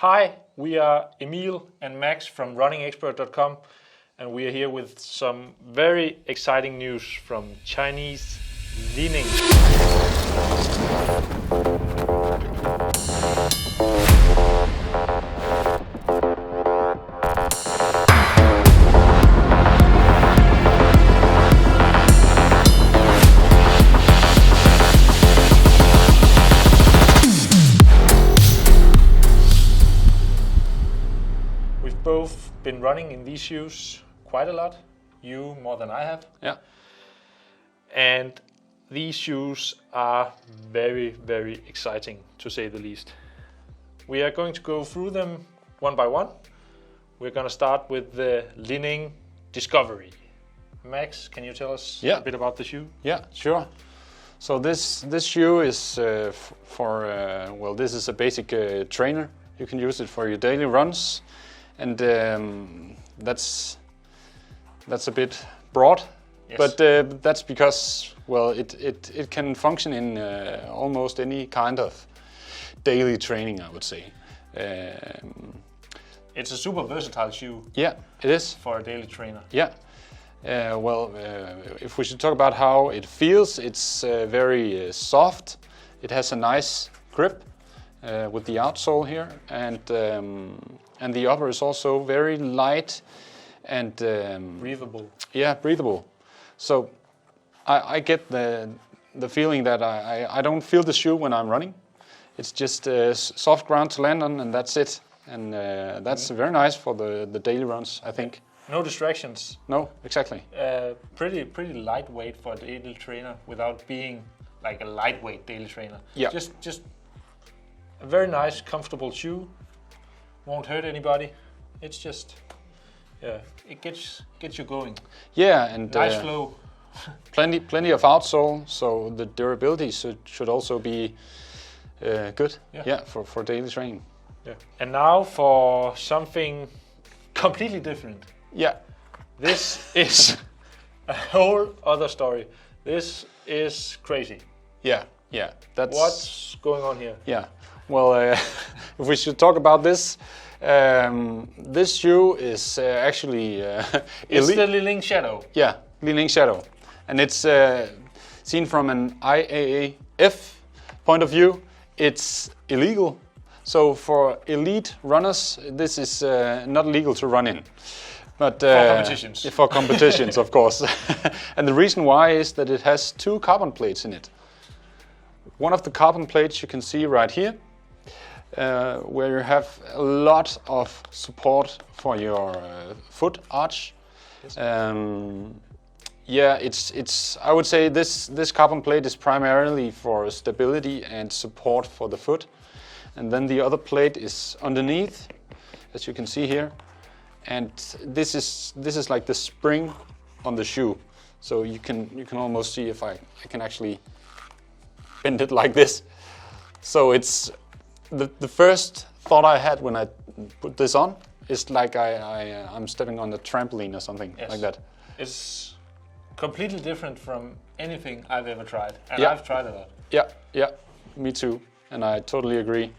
Hi, we are Emil and Max from runningexpert.com, and we are here with some very exciting news from Chinese Li Ning. We've both been running in these shoes quite a lot, you more than I have. Yeah. And these shoes are very, very exciting, to say the least. We are going to go through them one by one. We're going to start with the Li Ning Discovery. Max, can you tell us a bit about the shoe? Yeah, sure. So this shoe is this is a basic trainer. You can use it for your daily runs, and that's a bit broad. Yes. But that's because, well, it can function in almost any kind of daily training, I would say. It's a super versatile shoe. Yeah, it is. For a daily trainer. Yeah. If we should talk about how it feels, it's very soft. It has a nice grip with the outsole here, and the upper is also very light and breathable. Yeah, breathable. So I get the feeling that I don't feel the shoe when I'm running. It's just soft ground to land on, and that's it. And that's very nice for the daily runs, I think. No distractions. No, exactly. Pretty lightweight for a daily trainer without being like a lightweight daily trainer. Yeah. Just a very nice, comfortable shoe. Won't hurt anybody. It's just, it gets you going. Yeah, and nice flow. plenty of outsole, so the durability should also be good. Yeah, for daily training. Yeah. And now for something completely different. Yeah. This is a whole other story. This is crazy. Yeah. That's what's going on here. Yeah. Well, if we should talk about this, this shoe is actually it's the Li Ning Shadow. Yeah, Li Ning Shadow, and it's seen from an IAAF point of view. It's illegal. So for elite runners, this is not legal to run in. But for competitions. For competitions, of course. And the reason why is that it has two carbon plates in it. One of the carbon plates you can see right here, where you have a lot of support for your foot arch. Yes. It's. I would say this carbon plate is primarily for stability and support for the foot. And then the other plate is underneath, as you can see here, and this is like the spring on the shoe. So you can almost see if I can actually bend it like this. So it's the first thought I had when I put this on is like I'm stepping on a trampoline or something like that. It's completely different from anything I've ever tried, and I've tried a lot. Yeah, me too. And I totally agree.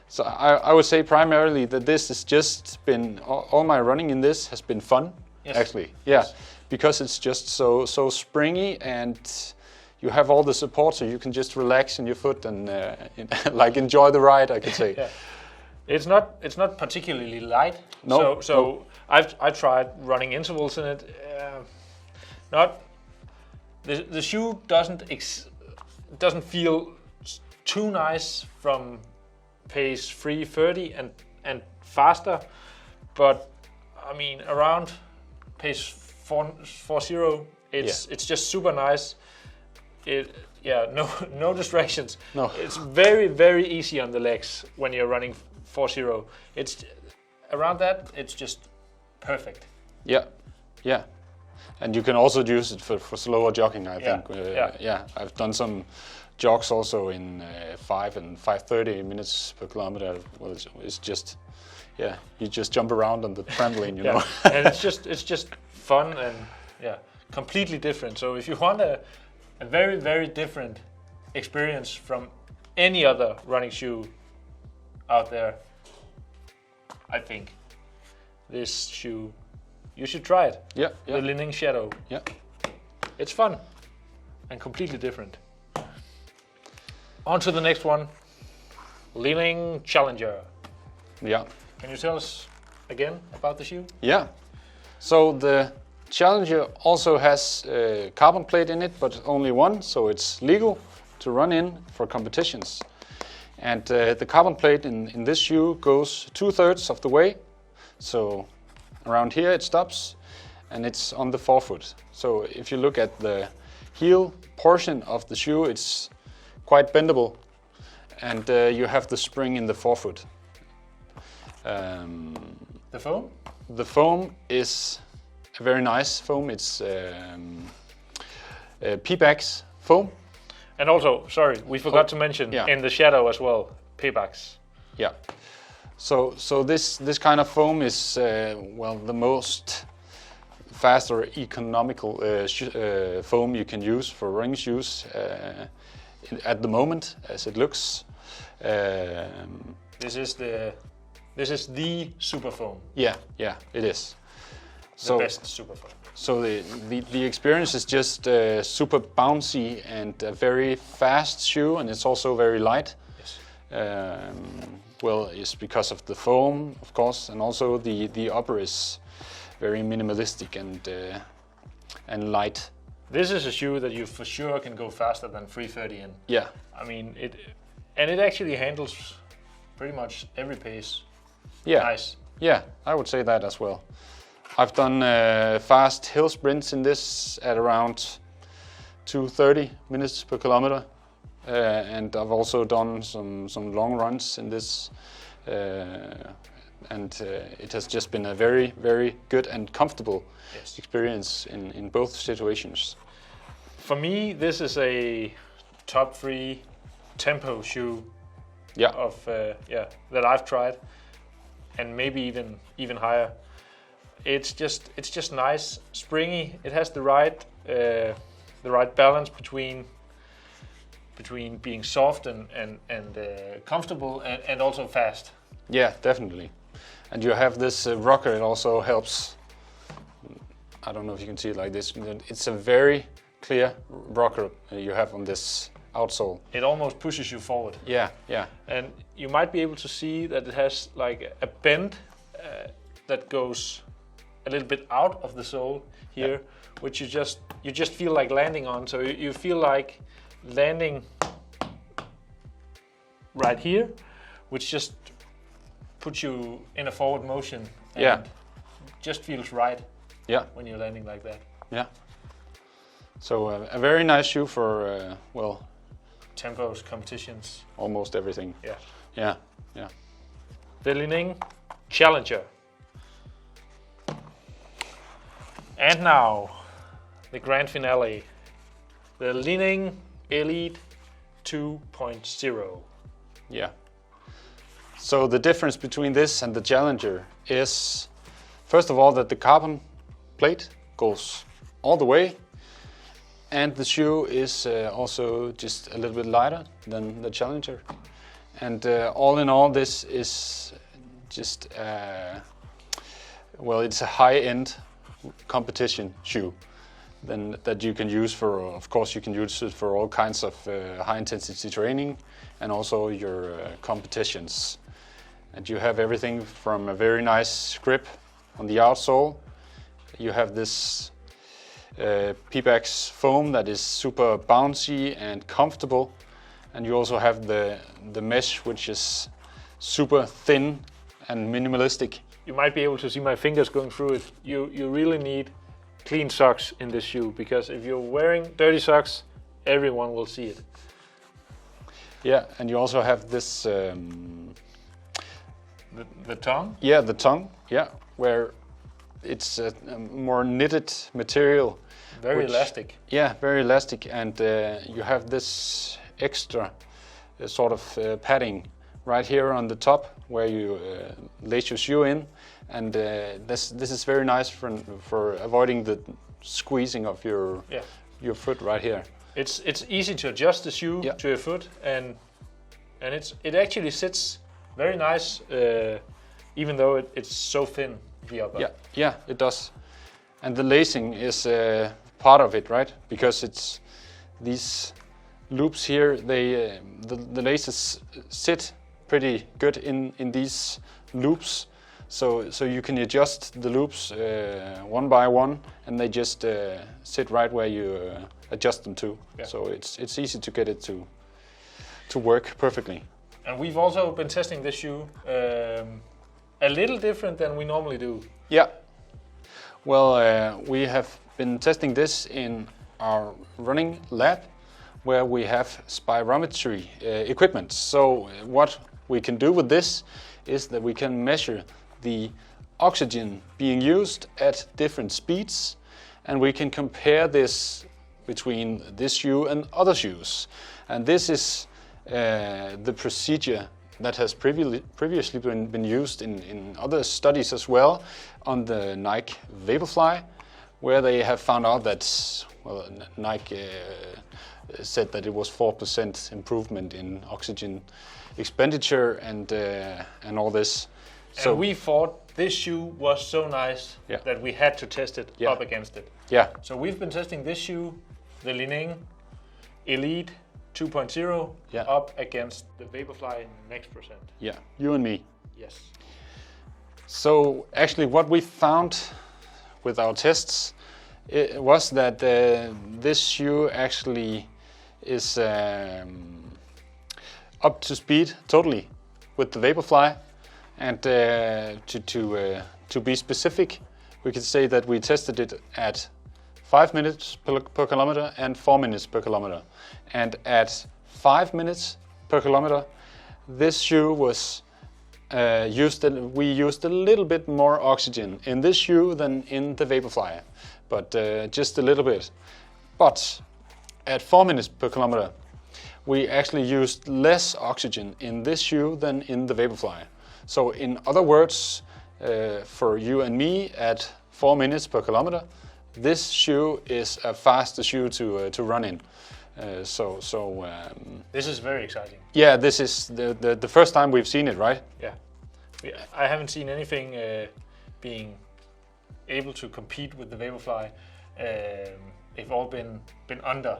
So I would say primarily that this has just been, all my running in this has been fun, actually. Yeah, because it's just so springy, and you have all the support, so you can just relax in your foot and like enjoy the ride, I could say. Yeah. It's not particularly light. No. So I've tried running intervals in it. The shoe doesn't feel too nice from pace 3:30 and faster, but I mean around pace 4:40 it's just super nice. No distractions. No. It's very, very easy on the legs when you're running 4:0. It's around that, it's just perfect. Yeah. And you can also use it for slower jogging, I think. I've done some jogs also in 5 and 5:30 minutes per kilometer. Well, it's just, you just jump around on the trampoline, you know. And it's just fun and completely different. So if you want a very, very different experience from any other running shoe out there, I think this shoe, you should try it. Yeah, yeah. The Li Ning Shadow. Yeah. It's fun and completely different. On to the next one. Li Ning Challenger. Yeah. Can you tell us again about the shoe? Yeah. So the Challenger also has a carbon plate in it, but only one, so it's legal to run in for competitions. And the carbon plate in this shoe goes 2/3 of the way. So around here it stops, and it's on the forefoot. So if you look at the heel portion of the shoe, it's quite bendable, and you have the spring in the forefoot. The foam? The foam is a very nice foam. It's Pebax foam. And also, sorry, we forgot to mention in the Shadow as well, Pebax. Yeah. So this kind of foam is well, the most fast or economical foam you can use for running shoes at the moment, as it looks. This is the super foam. Yeah, it is. The best super foam. So the experience is just super bouncy and a very fast shoe, and it's also very light. Yes. Well, it's because of the foam, of course, and also the upper is very minimalistic and light. This is a shoe that you for sure can go faster than Feidian. Yeah. I mean, it actually handles pretty much every pace. Yeah. Nice. Yeah, I would say that as well. I've done fast hill sprints in this at around 2:30 minutes per kilometer, and I've also done some long runs in this, and it has just been a very, very good and comfortable experience in both situations. For me, this is a top 3 tempo shoe of that I've tried, and maybe even higher. It's just nice, springy. It has the right balance between being soft and comfortable and also fast. Yeah, definitely. And you have this rocker. It also helps. I don't know if you can see it like this. It's a very clear rocker you have on this outsole. It almost pushes you forward. Yeah. And you might be able to see that it has like a bend that goes a little bit out of the sole here, which you just feel like landing on. So you feel like landing right here, which just puts you in a forward motion. And just feels right. Yeah. When you're landing like that. Yeah. So a very nice shoe for well, tempos, competitions, almost everything. Yeah. The Li Ning Challenger. And now, the grand finale, the Li Ning Elite 2.0. Yeah. So the difference between this and the Challenger is, first of all, that the carbon plate goes all the way, and the shoe is also just a little bit lighter than the Challenger. And all in all, this is just, well, it's a high-end competition shoe that you can use for, of course, you can use it for all kinds of high-intensity training and also your competitions. And you have everything from a very nice grip on the outsole. You have this Pebax foam that is super bouncy and comfortable, and you also have the mesh, which is super thin and minimalistic. You might be able to see my fingers going through it. You really need clean socks in this shoe, because if you're wearing dirty socks, everyone will see it. Yeah, and you also have this the tongue? Yeah, the tongue, where it's a more knitted material. Very elastic. Yeah, very elastic, and you have this extra sort of padding right here on the top where you lace your shoe in, and this is very nice for avoiding the squeezing of your foot right here. It's easy to adjust the shoe to your foot, and it actually sits very nice even though it's so thin, the upper. Yeah, it does. And the lacing is part of it, right? Because it's these loops here, the laces sit pretty good in these loops. So you can adjust the loops one by one, and they just sit right where you adjust them to. Yeah. So it's easy to get it to work perfectly. And we've also been testing this shoe a little different than we normally do. Yeah. Well, we have been testing this in our running lab, where we have spirometry equipment. So what we can do with this is that we can measure the oxygen being used at different speeds, and we can compare this between this shoe and other shoes. And this is the procedure that has previously been used in other studies as well on the Nike Vaporfly, where they have found out that, well, Nike said that it was 4% improvement in oxygen expenditure and all this. So we thought this shoe was so nice that we had to test it up against it. Yeah. So we've been testing this shoe, the Li Ning Elite 2.0, up against the Vaporfly Next Percent. Yeah, you and me. Yes. So actually what we found with our tests was that this shoe actually is up to speed totally with the Vaporfly. And to be specific, we could say that we tested it at 5 minutes per kilometer and 4 minutes per kilometer. And at 5 minutes per kilometer, this shoe was we used a little bit more oxygen in this shoe than in the Vaporfly, but just a little bit. But at 4 minutes per kilometer, we actually used less oxygen in this shoe than in the Vaporfly. So in other words, for you and me at 4 minutes per kilometer, this shoe is a faster shoe to run in. This is very exciting. Yeah, this is the first time we've seen it, right? Yeah, I haven't seen anything being able to compete with the Vaporfly. They've all been under.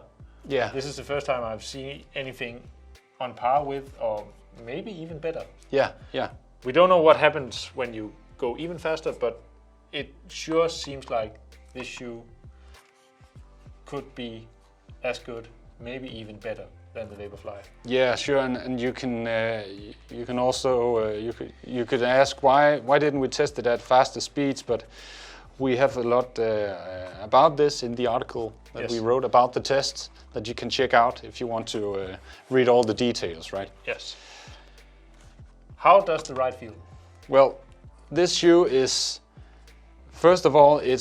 Yeah. This is the first time I've seen anything on par with, or maybe even better. Yeah. We don't know what happens when you go even faster, but it sure seems like this shoe could be as good, maybe even better than the Vaporfly. Yeah, sure, and you can also you could ask why didn't we test it at faster speeds, but we have a lot about this in the article that we wrote about the tests that you can check out if you want to read all the details, right? Yes. How does the ride feel? Well, this shoe is, first of all, it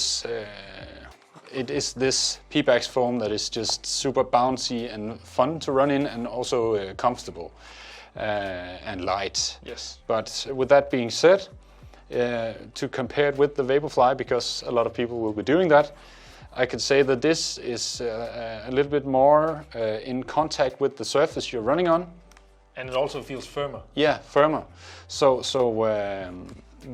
is this Pebax foam that is just super bouncy and fun to run in, and also comfortable and light. Yes. But with that being said, to compare it with the Vaporfly, because a lot of people will be doing that, I could say that this is a little bit more in contact with the surface you're running on. And it also feels firmer. Yeah, firmer. So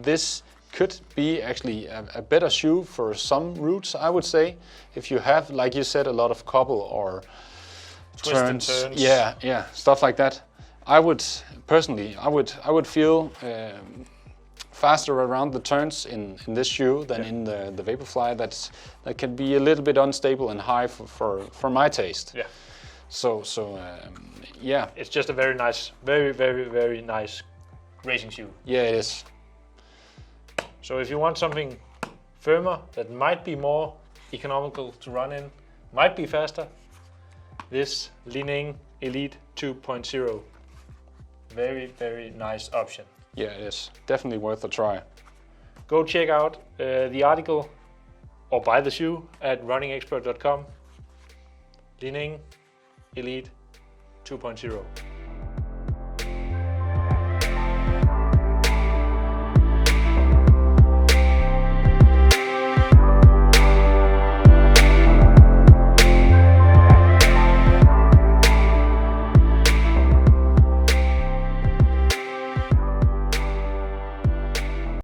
this could be actually a better shoe for some routes, I would say. If you have, like you said, a lot of cobble or turns. Yeah, stuff like that. I would personally, I would feel faster around the turns in this shoe than in the Vaporfly. That can be a little bit unstable and high for my taste. Yeah. So yeah. It's just a very nice, very nice racing shoe. Yeah, it is. So if you want something firmer that might be more economical to run in, might be faster, this Li Ning Elite 2.0. Very nice option. Yeah, it is. Definitely worth a try. Go check out the article or buy the shoe at runningexpert.com. Li Ning Elite 2.0.